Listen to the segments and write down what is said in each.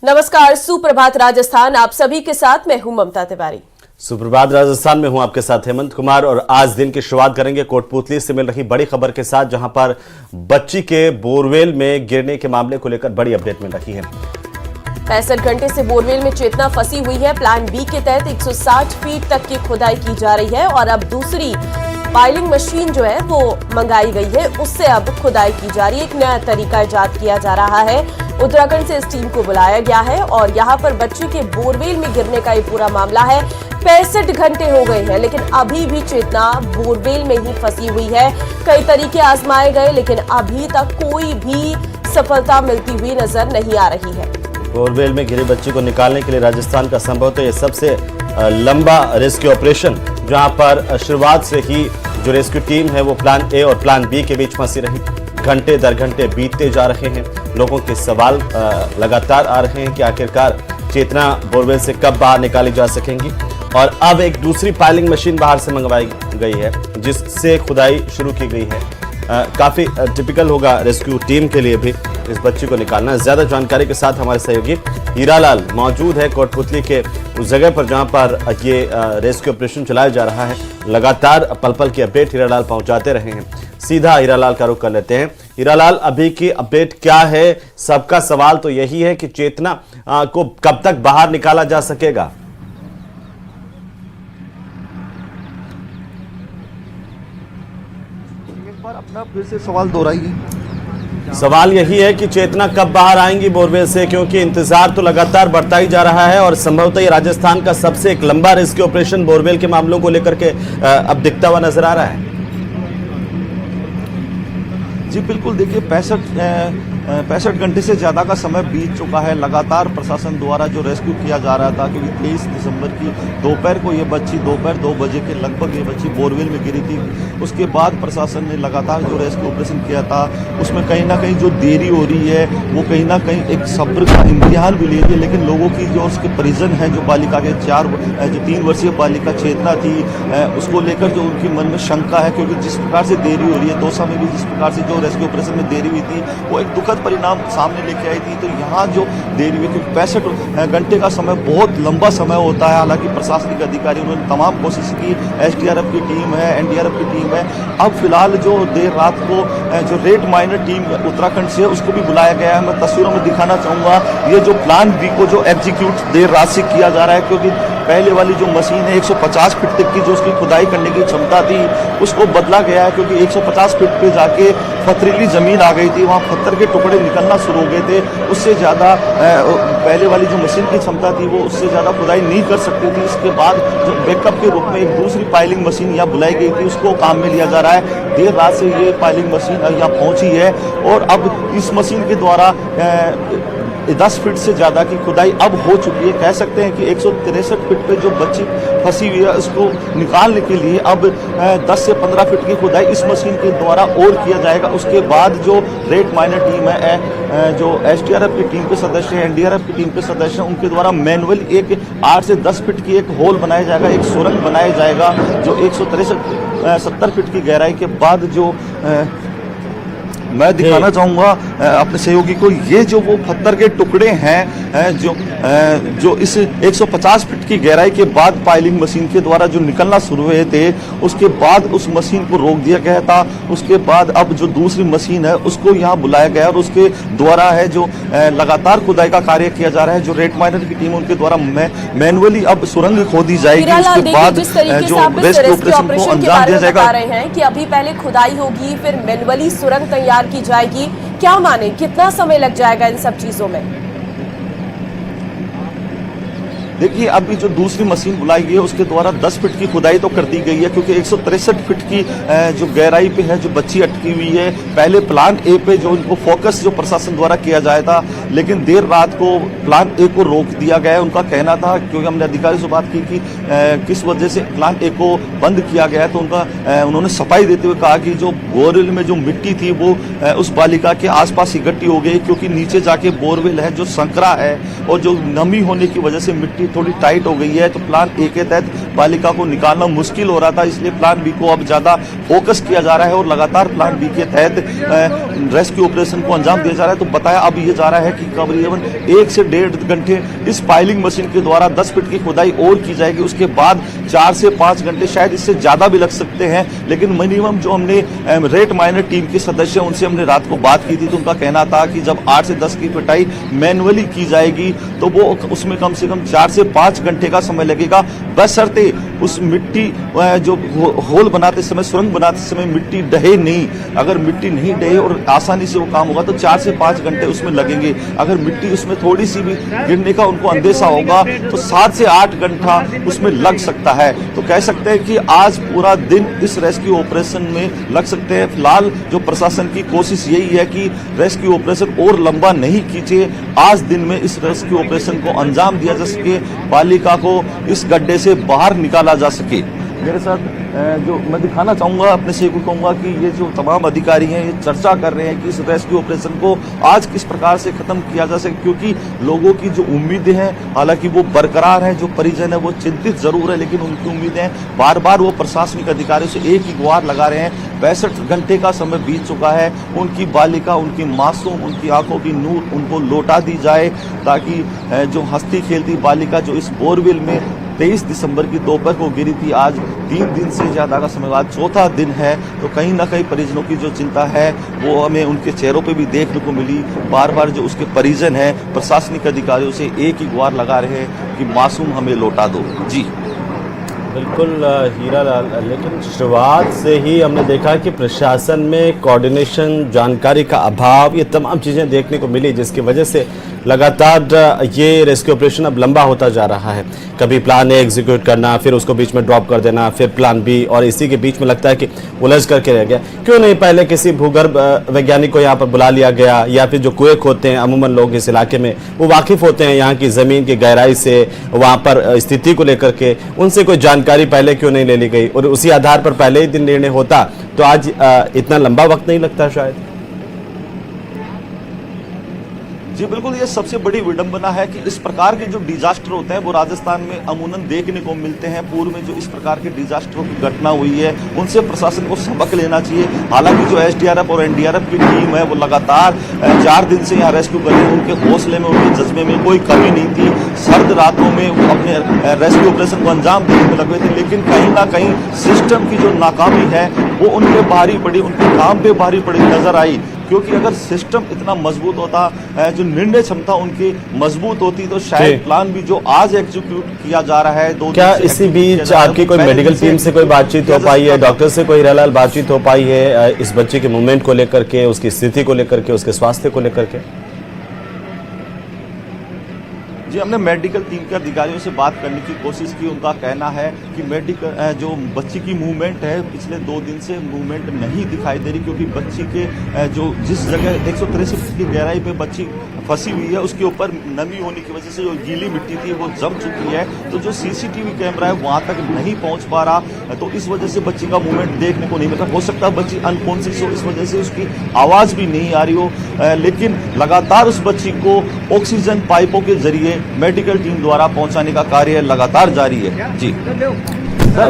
नमस्कार, सुप्रभात राजस्थान। आप सभी के साथ मैं हूं ममता तिवारी। सुप्रभात राजस्थान में हूं आपके साथ हेमंत कुमार और आज दिन की शुरुआत करेंगे कोटपूतली से मिल रही बड़ी खबर के साथ, जहां पर बच्ची के बोरवेल में गिरने के मामले को लेकर बड़ी अपडेट मिल रही है। 65 घंटे से बोरवेल में चेतना फंसी हुई है। प्लान बी के तहत 160 फीट तक की खुदाई की जा रही है और अब दूसरी पाइलिंग मशीन जो है वो मंगाई गई है, उससे अब खुदाई की जा रही है। एक नया तरीका इजाद किया जा रहा है। उत्तराखंड से इस टीम को बुलाया गया है और यहाँ पर बच्चे के बोरवेल में गिरने का ये पूरा मामला है। 65 घंटे हो गए हैं लेकिन अभी भी चेतना बोरवेल में ही फंसी हुई है। कई तरीके आजमाए गए लेकिन अभी तक कोई भी सफलता मिलती हुई नजर नहीं आ रही है। बोरवेल में घिरे बच्ची को निकालने के लिए राजस्थान का संभवतः यह सबसे लंबा रेस्क्यू ऑपरेशन, जहां पर शुरुआत से ही जो रेस्क्यू टीम है वो प्लान ए और प्लान बी के बीच फंसी रही। घंटे दर घंटे बीतते जा रहे हैं। लोगों के सवाल लगातार आ रहे हैं कि आखिरकार चेतना बोरवेल से कब बाहर निकाली जा सकेंगी। और अब एक दूसरी पाइलिंग मशीन बाहर से मंगवाई गई है जिससे खुदाई शुरू की गई है। काफी टिपिकल होगा रेस्क्यू टीम के लिए भी इस बच्ची को निकालना। ज्यादा जानकारी के साथ हमारे सहयोगी हीरालाल मौजूद है कोटपूतली के उस जगह पर जहां पर ये रेस्क्यू ऑपरेशन चलाया जा रहा है। लगातार पल पल की अपडेट हीरालाल पहुंचाते रहे हैं। सीधा हीरालाल का रुख कर लेते हैं। हीरालाल, अभी की अपडेट क्या है? सबका सवाल तो यही है कि चेतना को कब तक बाहर निकाला जा सकेगा? एक बार अपना फिर से सवाल दोहराइए। सवाल यही है कि चेतना कब बाहर आएंगी बोरवेल से, क्योंकि इंतजार तो लगातार बढ़ता ही जा रहा है और संभवतः ये राजस्थान का सबसे एक लंबा रेस्क्यू ऑपरेशन बोरवेल के मामलों को लेकर के अब दिखता हुआ नजर आ रहा है। जी बिल्कुल, देखिए 65 घंटे से ज़्यादा का समय बीत चुका है। लगातार प्रशासन द्वारा जो रेस्क्यू किया जा रहा था, क्योंकि 23 दिसंबर की दोपहर को ये बच्ची दोपहर 2 बजे के लगभग ये बच्ची बोरवेल में गिरी थी। उसके बाद प्रशासन ने लगातार जो रेस्क्यू ऑपरेशन किया था उसमें कहीं ना कहीं जो देरी हो रही है वो कहीं ना कहीं एक सब्र का इम्तिहान भी लीजिए। लेकिन लोगों की जो उसके परिजन हैं, जो बालिका के जो 3 वर्षीय बालिका चेतना थी, उसको लेकर जो उनकी मन में शंका है, क्योंकि जिस प्रकार से देरी हो रही है, दौसा में भी जिस प्रकार से जो रेस्क्यू ऑपरेशन में देरी हुई थी वो एक दुखद परिणाम सामने लेके आई थी। तो यहाँ जो देरी हुई, क्योंकि 65 घंटे का समय बहुत लंबा समय होता है। हालांकि प्रशासनिक अधिकारी उन्होंने तमाम कोशिश की, एसडीआरएफ की टीम है, एनडीआरएफ की टीम है। अब फिलहाल जो देर रात को जो रेड माइनर टीम उत्तराखंड से है उसको भी बुलाया गया है। मैं तस्वीरों में दिखाना चाहूँगा ये जो प्लान बी को जो एग्जीक्यूट देर रात से किया जा रहा है, क्योंकि पहले वाली जो मशीन है 150 फीट तक की जो उसकी खुदाई करने की क्षमता थी उसको बदला गया है, क्योंकि 150 फीट पे जाके पथरीली जमीन आ गई थी, वहाँ पत्थर के टुकड़े निकलना शुरू हो गए थे। उससे ज़्यादा पहले वाली जो मशीन की क्षमता थी वो उससे ज़्यादा खुदाई नहीं कर सकती थी। इसके बाद जो बैकअप के रूप में एक दूसरी पाइलिंग मशीन यहाँ बुलाई गई थी, उसको काम में लिया जा रहा है। देर रात से ये पाइलिंग मशीन यहाँ पहुँची है और अब इस मशीन के द्वारा 10 फीट से ज़्यादा की खुदाई अब हो चुकी है। कह सकते हैं कि 163 फीट पे जो बच्ची फंसी हुई है उसको निकालने के लिए अब 10 से 15 फीट की खुदाई इस मशीन के द्वारा और किया जाएगा। उसके बाद जो रेड माइनर टीम है, जो एसडीआरएफ की टीम के सदस्य हैं, एनडीआरएफ की टीम के सदस्य हैं, उनके द्वारा मैनुअल एक 8 से 10 फीट की एक होल बनाया जाएगा, एक सुरंग बनाया जाएगा जो 163 फीट की गहराई के बाद जो मैं दिखाना चाहूँगा अपने सहयोगी को, ये जो वो पत्थर के टुकड़े हैं जो इस 150 फीट की गहराई के बाद पाइलिंग मशीन के द्वारा जो निकलना शुरू हुए थे, उसके बाद उस मशीन को रोक दिया गया था। उसके बाद अब जो दूसरी मशीन है उसको यहाँ बुलाया गया और उसके द्वारा है जो लगातार खुदाई का कार्य किया जा रहा है। जो रेड माइनर की टीम उनके द्वारा मैनुअली अब सुरंग खोदी जाएगी। उसके बाद जो रेस्क्यू ऑपरेशन को अंजाम दिया जाएगा। रहे हैं कि अभी पहले खुदाई होगी फिर मैनुअली सुरंग तैयार की जाएगी। क्या माने कितना समय लग जाएगा इन सब चीजों में? देखिए, अभी जो दूसरी मशीन बुलाई गई है उसके द्वारा 10 फीट की खुदाई तो कर दी गई है, क्योंकि 163 फीट की जो गहराई पे है जो बच्ची अटकी हुई है। पहले प्लान ए पे जो उनको फोकस जो प्रशासन द्वारा किया जाया था, लेकिन देर रात को प्लान ए को रोक दिया गया है। उनका कहना था, क्योंकि हमने अधिकारी से बात की कि किस वजह से प्लान ए को बंद किया गया है, तो उन्होंने सफाई देते हुए कहा कि जो बोरवेल में जो मिट्टी थी वो उस बालिका के आसपास इकट्ठी हो गई, क्योंकि नीचे जाके बोरवेल है जो संकरा है और जो नमी होने की वजह से मिट्टी स्थिति थोड़ी टाइट हो गई है, तो प्लान ए के तहत बालिका को निकालना मुश्किल हो रहा था, इसलिए प्लान बी को अब ज़्यादा फोकस किया जा रहा है और लगातार प्लान बी के तहत रेस्क्यू ऑपरेशन को अंजाम दिया जा रहा है। तो बताया अब ये जा रहा है कि करीबन 1 से 1.5 घंटे इस पाइलिंग मशीन के द्वारा 10 फीट की खुदाई और की जाएगी, उसके बाद 4 से 5 घंटे, शायद इससे ज़्यादा भी लग सकते हैं। लेकिन मिनिमम जो हमने रेट माइनर टीम के सदस्य उनसे हमने रात को बात की थी, तो उनका कहना था कि जब 8 से 10 की पिटाई मैनुअली की जाएगी तो वो उसमें कम से कम 4 से 5 घंटे का समय लगेगा, बशर्ते उस मिट्टी जो होल बनाते समय, सुरंग बनाते समय मिट्टी डहे नहीं। अगर मिट्टी नहीं डहे और आसानी से वो काम होगा तो 4 से 5 घंटे उसमें लगेंगे। अगर मिट्टी उसमें थोड़ी सी भी गिरने का उनको अंदेशा होगा तो 7 से 8 घंटा उसमें लग सकता है। तो कह सकते हैं कि आज पूरा दिन इस रेस्क्यू ऑपरेशन में लग सकते हैं। फिलहाल जो प्रशासन की कोशिश यही है कि रेस्क्यू ऑपरेशन और लंबा नहीं खींचे, आज दिन में इस रेस्क्यू ऑपरेशन को अंजाम दिया जा सके, बालिका को इस गड्ढे से बाहर निकाला जा सके। मेरे साथ जो मैं दिखाना चाहूँगा, अपने सेवकों को कहूँगा कि ये जो तमाम अधिकारी हैं ये चर्चा कर रहे हैं कि इस रेस्क्यू ऑपरेशन को आज किस प्रकार से ख़त्म किया जा सके, क्योंकि लोगों की जो उम्मीदें हैं हालांकि वो बरकरार हैं। जो परिजन है वो चिंतित जरूर है, लेकिन उनकी उम्मीदें बार बार वो प्रशासनिक अधिकारियों से एक ही गुहार लगा रहे हैं। 65 घंटे का समय बीत चुका है, उनकी बालिका, उनकी मासूम, उनकी आंखों की नूर उनको लौटा दी जाए, ताकि जो हंसती खेलती बालिका जो इस बोरवेल में 23 दिसंबर की दोपहर को गिरी थी, आज 3 दिन से ज़्यादा का समय बाद 4था दिन है, तो कहीं ना कहीं परिजनों की जो चिंता है वो हमें उनके चेहरों पे भी देखने को मिली। बार बार जो उसके परिजन हैं प्रशासनिक अधिकारियों से एक ही गुहार लगा रहे हैं कि मासूम हमें लौटा दो। जी बिल्कुल हीरालाल, लेकिन शुरुआत से ही हमने देखा कि प्रशासन में कोऑर्डिनेशन, जानकारी का अभाव, ये तमाम चीज़ें देखने को मिली, जिसकी वजह से लगातार ये रेस्क्यू ऑपरेशन अब लंबा होता जा रहा है। कभी प्लान ए एग्जीक्यूट करना, फिर उसको बीच में ड्रॉप कर देना, फिर प्लान बी, और इसी के बीच में लगता है कि उलझ करके रह गया। क्यों नहीं पहले किसी भूगर्भ वैज्ञानिक को यहाँ पर बुला लिया गया, या फिर जो कुएं खोदते हैं अमूमन लोग इस इलाके में, वो वाकिफ़ होते हैं यहाँ की ज़मीन की गहराई से, वहाँ पर स्थिति को लेकर के, उनसे कोई जानकारी पहले क्यों नहीं ले ली गई, और उसी आधार पर पहले ही दिन निर्णय होता तो आज इतना लंबा वक्त नहीं लगता शायद। जी बिल्कुल, ये सबसे बड़ी विडंबना है कि इस प्रकार के जो डिजास्टर होते हैं वो राजस्थान में अमूमन देखने को मिलते हैं। पूर्व में जो इस प्रकार के डिजास्टरों की घटना हुई है उनसे प्रशासन को सबक लेना चाहिए। हालांकि जो एसडीआरएफ और एनडीआरएफ की टीम है वो लगातार 4 दिन से यहाँ रेस्क्यू कर रही है। उनके हौसले में, उनके जज्बे में कोई कमी नहीं थी। सर्द रातों में वो अपने रेस्क्यू ऑपरेशन को अंजाम देने में लगे थे, लेकिन कहीं ना कहीं सिस्टम की जो नाकामी है वो उन पे भारी पड़ी, उनके काम पे भारी पड़ी नजर आई। क्योंकि अगर सिस्टम इतना मजबूत होता, जो निर्णय क्षमता उनकी मजबूत होती, तो शायद प्लान भी जो आज एग्जीक्यूट किया जा रहा है, 2 क्या इसी बीच आपकी कोई मेडिकल टीम से कोई बातचीत हो पाई है, डॉक्टर से कोई हीरालाल बातचीत हो पाई है इस बच्चे के मूवमेंट को लेकर के, उसकी स्थिति को लेकर के, उसके स्वास्थ्य को लेकर के? जी, हमने मेडिकल टीम के अधिकारियों से बात करने की कोशिश की। उनका कहना है कि मेडिकल जो बच्ची की मूवमेंट है पिछले 2 दिन से मूवमेंट नहीं दिखाई दे रही, क्योंकि बच्ची के जो जिस जगह 163 फीट की गहराई पे बच्ची फंसी हुई है उसके ऊपर नमी होने की वजह से जो गीली मिट्टी थी वो जम चुकी है, तो जो सीसीटीवी कैमरा है वहाँ तक नहीं पहुँच पा रहा, तो इस वजह से बच्ची का मूवमेंट देखने को नहीं मिलता। हो सकता है बच्ची अनकॉन्शियस हो, इस वजह से उसकी आवाज़ भी नहीं आ रही हो, लेकिन लगातार उस बच्ची को ऑक्सीजन पाइपों के जरिए मेडिकल टीम द्वारा पहुंचाने का कार्य लगातार जारी है। जी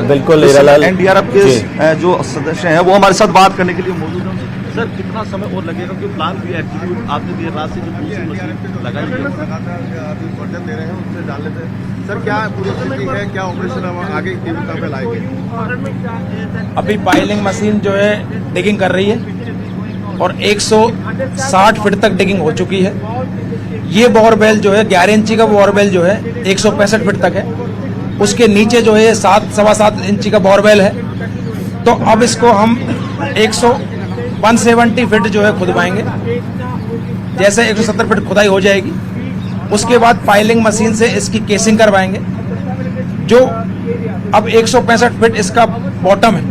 बिल्कुल हीरालाल, एनडीआरएफ के जो सदस्य हैं वो हमारे साथ बात करने के लिए मौजूद हैं। सर, कितना समय और लगेगा, क्योंकि प्लान भी एग्जीक्यूट आपने देर रात से जो दूसरी मशीन लगाई है, अभी वर्जन दे रहे हैं, उससे डाल लेते हैं। सर, क्या पूरी स्थिति है, क्या ऑपरेशन हम आगे तीव्रता पे लाएंगे? अभी पाइलिंग मशीन जो है डिगिंग कर रही है और 160 फीट तक डिगिंग हो चुकी है। ये बोरवेल जो है 11 इंची का बोरवेल जो है 165 फीट तक है, उसके नीचे जो है 7-7.25 इंची का बोरवेल है। तो अब इसको हम 170 फीट जो है खुदवाएंगे। जैसे 170 फीट खुदाई हो जाएगी उसके बाद पाइलिंग मशीन से इसकी केसिंग करवाएंगे। जो अब 165 फीट इसका बॉटम है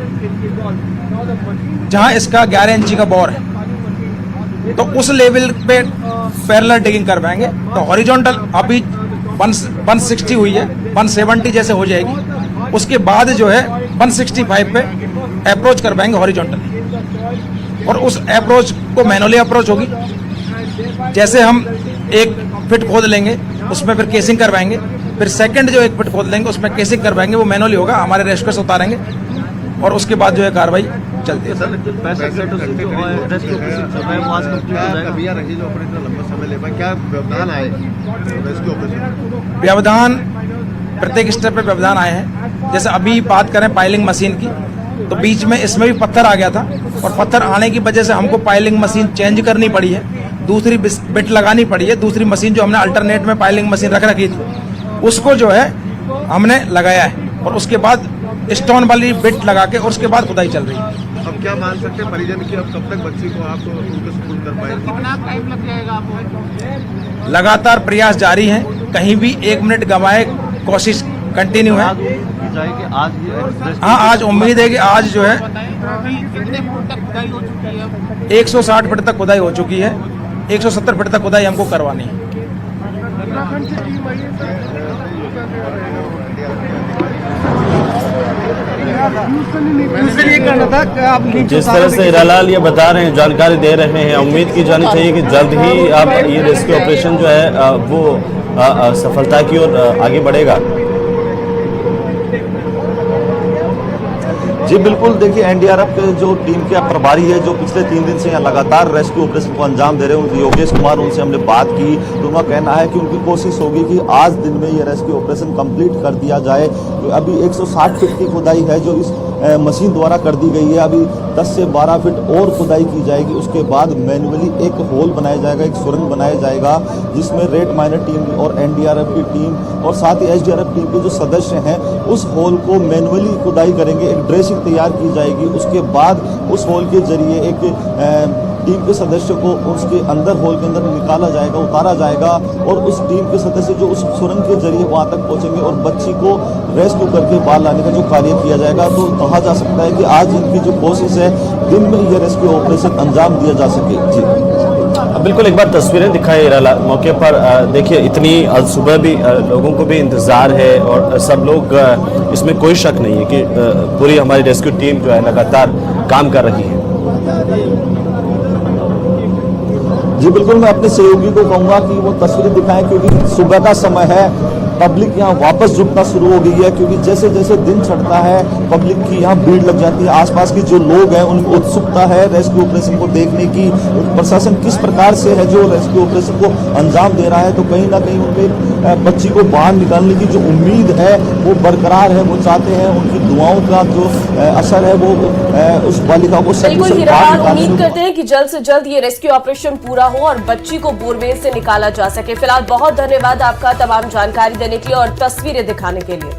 जहां इसका 11 इंची का बोर है, तो उस लेवल पे पैरेलल डिगिंग करवाएंगे। तो हॉरिजॉन्टल अभी 160 हुई है, 170 जैसे हो जाएगी, उसके बाद जो है 165 पे अप्रोच करवाएंगे हॉरिजॉन्टल, और उस अप्रोच को मैनुअली अप्रोच होगी। जैसे हम 1 फीट खोद लेंगे उसमें फिर केसिंग करवाएंगे, फिर सेकंड जो 1 फीट खोद लेंगे उसमें केसिंग करवाएंगे, वो मैनुअली होगा, हमारे रेस्क्यूअर्स उतारेंगे और उसके बाद जो है कार्रवाई चलती है। कमियां रही जो ऑपरेशन लंबा समय ले पाए, क्या व्यवधान आए रेस्क्यू ऑपरेशन? व्यवधान प्रत्येक स्टेप पे व्यवधान आए हैं। जैसे अभी बात करें पाइलिंग मशीन की, तो बीच में इसमें भी पत्थर आ गया था और पत्थर आने की वजह से हमको पाइलिंग मशीन चेंज करनी पड़ी है, दूसरी बिट लगानी पड़ी है। दूसरी मशीन जो हमने अल्टरनेट में पाइलिंग मशीन रख रखी थी उसको जो है हमने लगाया है और उसके बाद स्टोन वाली बिट लगा के और उसके बाद खुदाई चल रही है। अब क्या मान सकते हैं परिजन की, अब कब तक बच्ची को आप उनके स्कूल कर पाएंगे? कितना टाइम लग जाएगा आपको? लगातार प्रयास जारी है, कहीं भी 1 मिनट गंवाए कोशिश कंटिन्यू है। हाँ, आज उम्मीद है कि आज जो है 160 फीट तक खुदाई हो चुकी है, 170 फीट तक खुदाई हमको करवानी है। जिस तरह से हीरालाल ये बता रहे हैं, जानकारी दे रहे हैं, उम्मीद की जानी चाहिए कि जल्द ही अब ये रेस्क्यू ऑपरेशन जो है वो सफलता की ओर आगे बढ़ेगा। जी बिल्कुल, देखिए एनडीआरएफ के जो टीम के प्रभारी है, जो पिछले 3 दिन से यहाँ लगातार रेस्क्यू ऑपरेशन को अंजाम दे रहे हैं, योगेश कुमार, उनसे हमने बात की तो उनका कहना है कि उनकी कोशिश होगी कि आज दिन में ये रेस्क्यू ऑपरेशन कंप्लीट कर दिया जाए। अभी 160 फीट की खुदाई है जो इस मशीन द्वारा कर दी गई है, अभी 10 से 12 फीट और खुदाई की जाएगी। उसके बाद मैनुअली एक होल बनाया जाएगा, एक सुरंग बनाया जाएगा, जिसमें रेड माइनर टीम और एनडीआरएफ की टीम और साथ ही एसडीआरएफ टीम के जो सदस्य हैं उस होल को मैनुअली खुदाई करेंगे, एक ड्रेसिंग तैयार की जाएगी। उसके बाद उस होल के जरिए एक टीम के सदस्य को उसके अंदर होल के अंदर निकाला जाएगा, उतारा जाएगा और उस टीम के सदस्य जो उस सुरंग के जरिए वहां तक पहुंचेंगे और बच्ची को रेस्क्यू करके बाहर लाने का जो कार्य किया जाएगा। तो कहा जा सकता है कि आज इनकी जो कोशिश है, दिन में ये रेस्क्यू ऑपरेशन अंजाम दिया जा सके। जी बिल्कुल, एक बार तस्वीरें दिखाई हीरालाल मौके पर। देखिए, इतनी सुबह भी लोगों को भी इंतजार है और सब लोग, इसमें कोई शक नहीं है कि पूरी हमारी रेस्क्यू टीम जो है लगातार काम कर रही है। जी बिल्कुल, मैं अपने सहयोगी को कहूँगा कि वो तस्वीरें दिखाएं, क्योंकि सुबह का समय है, पब्लिक यहाँ वापस जुटना शुरू हो गई है, क्योंकि जैसे जैसे दिन चढ़ता है पब्लिक की यहाँ भीड़ लग जाती है। आसपास के जो लोग हैं उनको उत्सुकता है रेस्क्यू ऑपरेशन को देखने की, प्रशासन किस प्रकार से है जो रेस्क्यू ऑपरेशन को अंजाम दे रहा है। तो कहीं ना कहीं उनके बच्ची को बाहर निकालने की जो उम्मीद है वो बरकरार है, वो चाहते हैं उनकी दुआओं का जो असर है वो उस बालिका को बिल्कुल हीरालाल, उम्मीद करते हैं कि जल्द से जल्द ये रेस्क्यू ऑपरेशन पूरा हो और बच्ची को बोरवेल से निकाला जा सके। फिलहाल बहुत धन्यवाद आपका तमाम जानकारी देने के लिए और तस्वीरें दिखाने के लिए।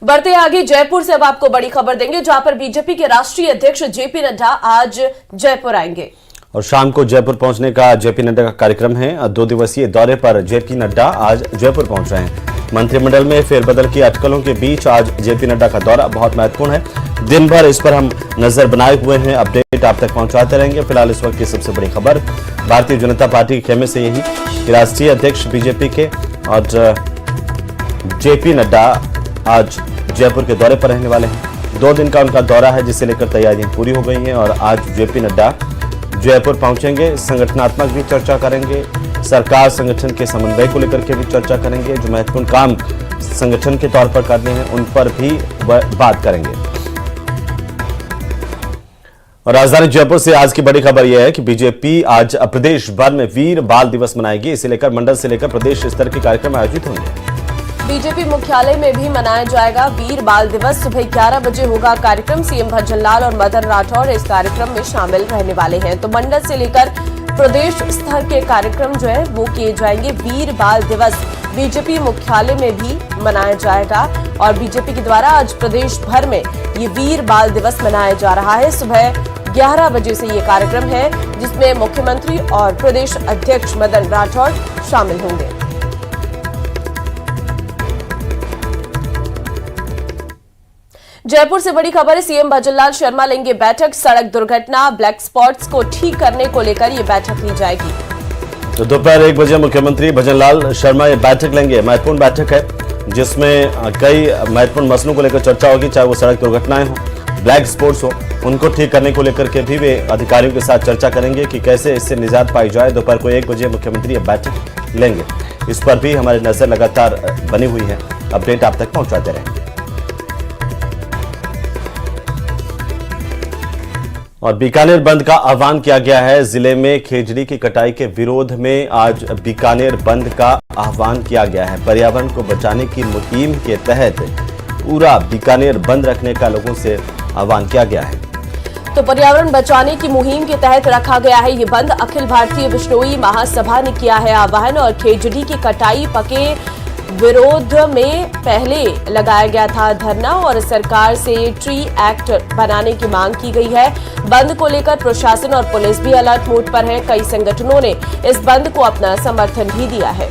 बढ़ते आगे, जयपुर से अब आपको बड़ी खबर देंगे, जहां पर बीजेपी के राष्ट्रीय अध्यक्ष जेपी नड्डा आज जयपुर आएंगे और शाम को जयपुर पहुंचने का जेपी नड्डा का कार्यक्रम है। 2 दिवसीय दौरे पर जेपी नड्डा आज जयपुर पहुंच रहे हैं। मंत्रिमंडल में फेरबदल की अटकलों के बीच आज जेपी नड्डा का दौरा बहुत महत्वपूर्ण है। दिन भर इस पर हम नजर बनाए हुए हैं, अपडेट आप तक पहुंचाते रहेंगे। फिलहाल इस वक्त की सबसे बड़ी खबर भारतीय जनता पार्टी के खेमे से यही कि राष्ट्रीय अध्यक्ष बीजेपी के और जेपी नड्डा आज जयपुर के दौरे पर रहने वाले हैं। 2 दिन का उनका दौरा है, जिसे लेकर तैयारियां पूरी हो गई हैं और आज जेपी नड्डा जयपुर पहुंचेंगे। संगठनात्मक भी चर्चा करेंगे, सरकार संगठन के समन्वय को लेकर के भी चर्चा करेंगे, जो महत्वपूर्ण काम संगठन के तौर पर करने हैं उन पर भी बात करेंगे। और राजधानी जयपुर से आज की बड़ी खबर यह है कि बीजेपी आज प्रदेश भर में वीर बाल दिवस मनाएगी। इसे लेकर मंडल से लेकर प्रदेश स्तर के कार्यक्रम आयोजित होंगे। बीजेपी मुख्यालय में भी मनाया जाएगा वीर बाल दिवस। सुबह 11 बजे होगा कार्यक्रम। सीएम भजनलाल और मदन राठौर इस कार्यक्रम में शामिल रहने वाले हैं। तो मंडल से लेकर प्रदेश स्तर के कार्यक्रम जो है वो किए जाएंगे। वीर बाल दिवस बीजेपी मुख्यालय में भी मनाया जाएगा और बीजेपी के द्वारा आज प्रदेश भर में ये वीर बाल दिवस मनाया जा रहा है। सुबह 11 बजे से ये कार्यक्रम है, जिसमें मुख्यमंत्री और प्रदेश अध्यक्ष मदन राठौर शामिल होंगे। जयपुर से बड़ी खबर है, सीएम भजनलाल शर्मा लेंगे बैठक। सड़क दुर्घटना, ब्लैक स्पॉट्स को ठीक करने को लेकर ये बैठक ली जाएगी। तो दोपहर 1 बजे मुख्यमंत्री भजनलाल शर्मा ये बैठक लेंगे। महत्वपूर्ण बैठक है, जिसमें कई महत्वपूर्ण मसलों को लेकर चर्चा होगी, चाहे वो सड़क दुर्घटनाएं हो, ब्लैक स्पॉट्स हो, उनको ठीक करने को लेकर के भी वे अधिकारियों के साथ चर्चा करेंगे कि कैसे इससे निजात पाई जाए। दोपहर को 1 बजे मुख्यमंत्री ये बैठक लेंगे। इस पर भी हमारी नजर लगातार बनी हुई है। अपडेट आप तक पहुंचाते रहेंगे। और बीकानेर बंद का आह्वान किया गया है। जिले में खेजड़ी की कटाई के विरोध में आज बीकानेर बंद का आह्वान किया गया है। पर्यावरण को बचाने की मुहिम के तहत पूरा बीकानेर बंद रखने का लोगों से आह्वान किया गया है। तो पर्यावरण बचाने की मुहिम के तहत रखा गया है ये बंद। अखिल भारतीय बिश्नोई महासभा ने किया है आह्वान और खेजड़ी की कटाई पके विरोध में पहले लगाया गया था धरना और सरकार से ट्री एक्ट बनाने की मांग की गई है। बंद को लेकर प्रशासन और पुलिस भी अलर्ट मोड पर है। कई संगठनों ने इस बंद को अपना समर्थन भी दिया है।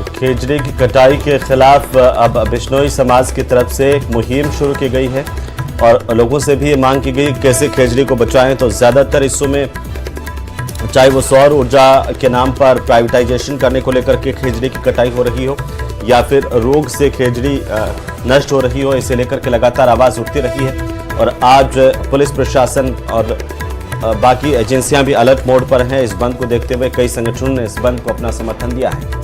खेजड़ी की कटाई के खिलाफ अब बिश्नोई समाज की तरफ से एक मुहिम शुरू की गई है और लोगों से भी ये मांग की गई कैसे खेजड़ी को बचाएं। तो ज्यादातर हिस्सों में चाहे वो सौर ऊर्जा के नाम पर प्राइवेटाइजेशन करने को लेकर के खेजड़ी की कटाई हो रही हो या फिर रोग से खेजड़ी नष्ट हो रही हो, इसे लेकर के लगातार आवाज उठती रही है। और आज पुलिस प्रशासन और बाकी एजेंसियां भी अलर्ट मोड पर हैं। इस बंद को देखते हुए कई संगठनों ने इस बंद को अपना समर्थन दिया है।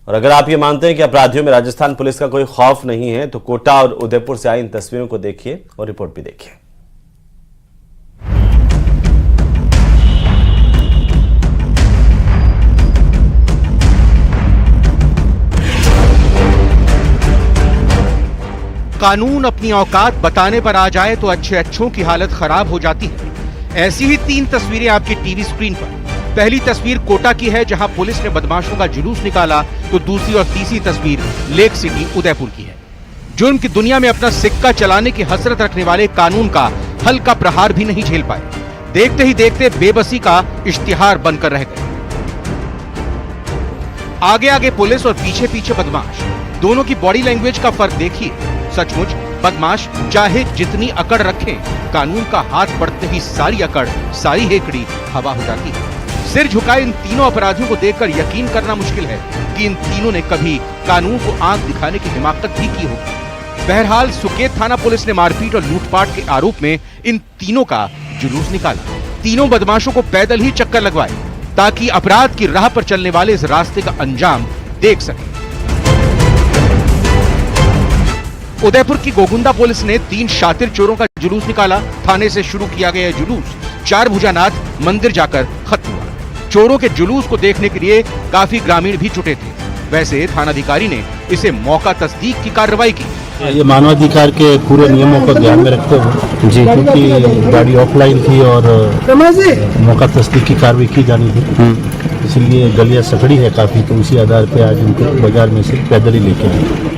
और अगर आप ये मानते हैं कि अपराधियों में राजस्थान पुलिस का कोई खौफ नहीं है तो कोटा और उदयपुर से आई इन तस्वीरों को देखिए और रिपोर्ट भी देखिए। कानून अपनी औकात बताने पर आ जाए तो अच्छों की हालत खराब हो जाती है। ऐसी ही 3 तस्वीरें आपकी टीवी स्क्रीन पर। पहली तस्वीर कोटा की है जहां पुलिस ने बदमाशों का जुलूस निकाला, तो दूसरी और तीसरी तस्वीर लेक सिटी उदयपुर की है। जुर्म की दुनिया में अपना सिक्का चलाने की हसरत रखने वाले कानून का हल्का प्रहार भी नहीं झेल पाए। देखते ही देखते बेबसी का इश्तिहार बनकर रह गए। आगे आगे पुलिस और पीछे पीछे बदमाश, दोनों की बॉडी लैंग्वेज का फर्क देखिए। सचमुच बदमाश चाहे जितनी अकड़ रखें, कानून का हाथ पड़ते ही सारी अकड़, सारी हेकड़ी हवा हो जाती है। सिर झुकाए इन तीनों अपराधियों को देखकर यकीन करना मुश्किल है कि इन तीनों ने कभी कानून को आंख दिखाने की हिमाकत भी की होगी। बहरहाल सुकेत थाना पुलिस ने मारपीट और लूटपाट के आरोप में इन तीनों का जुलूस निकाला। तीनों बदमाशों को पैदल ही चक्कर लगवाए ताकि अपराध की राह पर चलने वाले इस रास्ते का अंजाम देख सके। उदयपुर की गोगुंदा पुलिस ने 3 शातिर चोरों का जुलूस निकाला। थाने से शुरू किया गया जुलूस 4 भुजानाथ मंदिर जाकर खत्म हुआ। चोरों के जुलूस को देखने के लिए काफी ग्रामीण भी जुटे थे। वैसे थानाधिकारी ने इसे मौका तस्दीक की कार्रवाई की। ये मानवाधिकार के पूरे नियमों को ध्यान में रखते हुए जी, क्योंकि गाड़ी ऑफलाइन थी और मौका तस्दीक की कार्रवाई की जानी थी, इसलिए गलियां सकड़ी है काफी, तो उसी आधार पे आज उनको बाजार में से पैदल ही लेके आए।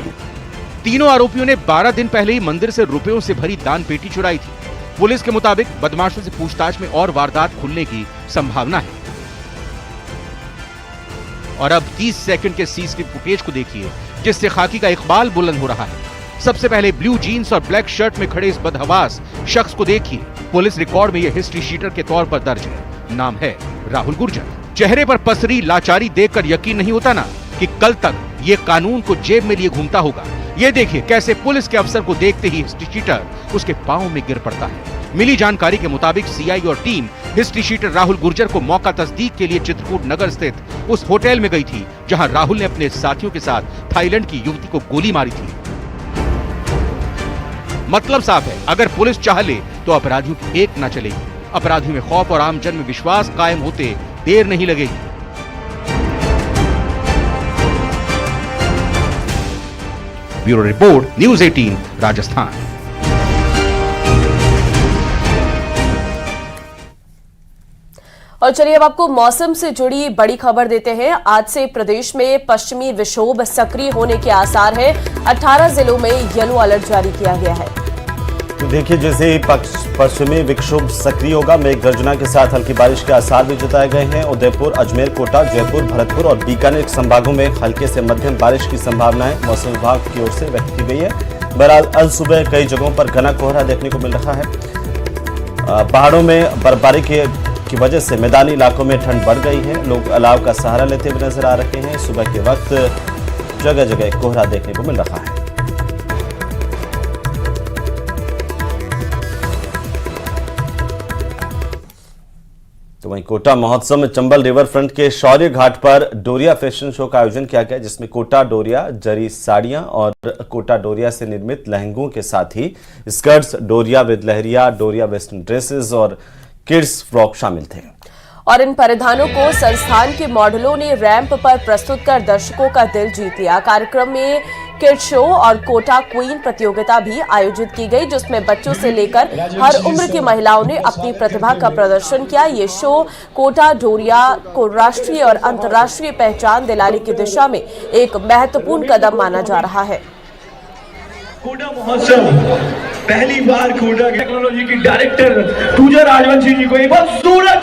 तीनों आरोपियों ने 12 दिन पहले ही मंदिर से रुपयों से भरी दान पेटी चुराई थी। पुलिस के मुताबिक बदमाशों से पूछताछ में और वारदात खुलने की संभावना है। और अब 30 सेकंड के सीसीटीवी फुटेज को देखिए जिससे खाकी का इकबाल बुलंद हो रहा है। सबसे पहले ब्लू जीन्स और ब्लैक शर्ट में खड़े इस बदहवास शख्स को देखिए। पुलिस रिकॉर्ड में यह हिस्ट्री शीटर के तौर पर दर्ज है। नाम है राहुल गुर्जर। चेहरे पर पसरी लाचारी देखकर यकीन नहीं होता ना कि कल तक ये कानून को जेब में लिए घूमता होगा। ये देखिए कैसे पुलिस के अफसर को देखते ही हिस्ट्री शीटर उसके पांव में गिर पड़ता है। मिली जानकारी के मुताबिक सीआई और team history sheeter Rahul Gurjar को मौका तस्दीक के लिए चित्रकूट नगर स्थित उस होटल में गई थी जहां राहुल ने अपने साथियों के साथ थाईलैंड की युवती को गोली मारी थी। मतलब साफ है, अगर पुलिस चाह ले तो अपराधियों की एक न चलेगी। अपराधियों में खौफ और आमजन में विश्वास कायम होते देर नहीं लगेगी। Bureau report, news 18 Rajasthan. और चलिए अब आपको मौसम से जुड़ी बड़ी खबर देते हैं। आज से प्रदेश में पश्चिमी विक्षोभ सक्रिय होने के आसार हैं। 18 जिलों में येलो अलर्ट जारी किया गया है। तो देखिए जैसे ही पश्चिमी विक्षोभ सक्रिय होगा, मेघ गर्जना के साथ हल्की बारिश के आसार भी जताए गए हैं। उदयपुर, अजमेर, कोटा, जयपुर, भरतपुर और बीकानेर संभागों में हल्के से मध्यम बारिश की संभावना है मौसम विभाग की ओर से व्यक्त की गई है। बहरहाल आज सुबह कई जगहों पर घना कोहरा देखने को मिल रहा है। पहाड़ों में बर्फबारी की वजह से मैदानी इलाकों में ठंड बढ़ गई है। लोग अलाव का सहारा लेते हुए नजर आ रहे हैं। सुबह के वक्त जगह जगह कोहरा देखने को मिल रहा है। तो वहीं कोटा महोत्सव में चंबल रिवर फ्रंट के शौर्य घाट पर डोरिया फैशन शो का आयोजन किया गया, जिसमें कोटा डोरिया जरी साड़ियां और कोटा डोरिया से निर्मित लहंगों के साथ ही स्कर्ट्स, डोरिया विद लहरिया, डोरिया वेस्टर्न ड्रेसेस और किड्स फ्रॉक शामिल थे। और इन परिधानों को संस्थान के मॉडलों ने रैंप पर प्रस्तुत कर दर्शकों का दिल जीत लिया। कार्यक्रम में किड शो और कोटा क्वीन प्रतियोगिता भी आयोजित की गई, जिसमें बच्चों से लेकर हर उम्र की महिलाओं ने अपनी प्रतिभा का प्रदर्शन किया। ये शो कोटा डोरिया को राष्ट्रीय और अंतर्राष्ट्रीय पहचान दिलाने की दिशा में एक महत्वपूर्ण कदम माना जा रहा है। कोटा महोत्सव पहली बार कोटा टेक्नोलॉजी की डायरेक्टर पूजा राजवंशी जी को एक बार जोरदार